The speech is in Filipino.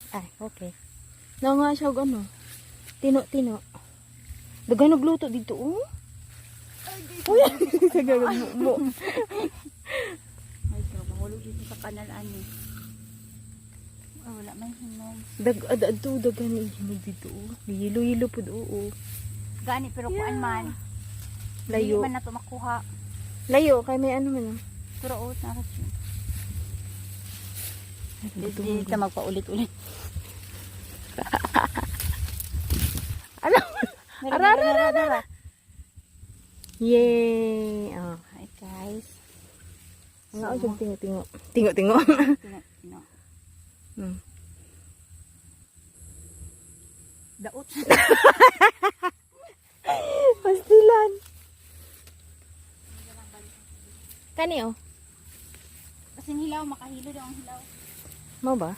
Ay, okay. Na nga siya ano. Tino. Dagan nagluto dito, oh. Uy, sa gagawin mo. Ay, so, mahulog dito sa kanal, ani. Oh, wala may hinog. Dagan hinog dito, oh. Hilo po do, oh. Gani, pero kuan man. Layo. Hindi man na ito makuha. Layo, kay may ano man. Pero oat na kasi. Ito, Hindi ka magpaulit-ulit. ano? Ara. Yay! Oh. Hi guys. Nga ako So, tingo. Tino. Daot. Pastilan. Kani, oh. Kasi hilaw, makahilo daw ang hilaw. Mau ba?